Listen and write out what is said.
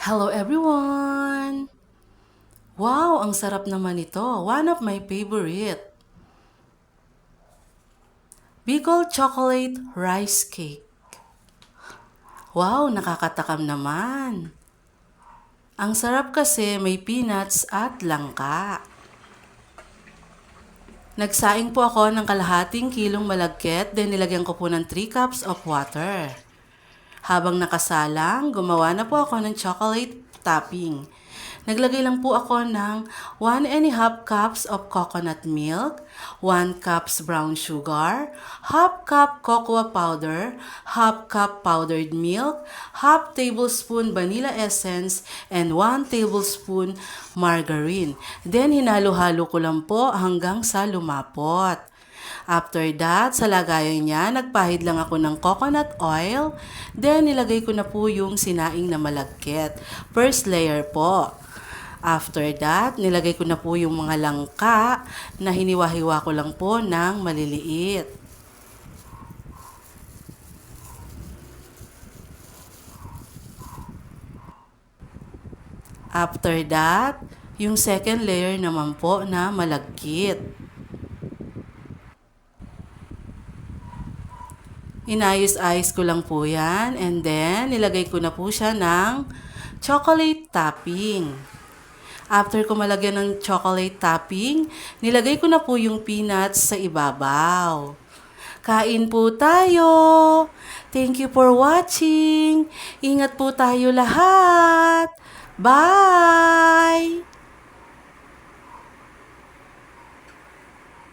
Hello everyone! Wow, ang sarap naman ito. One of my favorite. Bicol Chocolate Rice Cake. Wow, nakakatakam naman. Ang sarap kasi may peanuts at langka. Nagsaing po ako ng kalahating kilong malagkit, then nilagyan ko po ng 3 cups of water. Habang nakasalang, gumawa na po ako ng chocolate topping. Naglagay lang po ako ng 1½ cups of coconut milk, 1 cups brown sugar, ½ cup cocoa powder, ½ cup powdered milk, ½ tablespoon vanilla essence, and 1 tablespoon margarine. Then hinalo-halo ko lang po hanggang sa lumapot. After that, sa lagayan niya, nagpahid lang ako ng coconut oil. Then, nilagay ko na po yung sinaing na malagkit. First layer po. After that, nilagay ko na po yung mga langka na hiniwa-hiwa ko lang po ng maliliit. After that, yung second layer naman po na malagkit. Inayos-ayos ko lang po yan and then nilagay ko na po siya ng chocolate topping. After ko malagyan ng chocolate topping, nilagay ko na po yung peanuts sa ibabaw. Kain po tayo! Thank you for watching! Ingat po tayo lahat! Bye!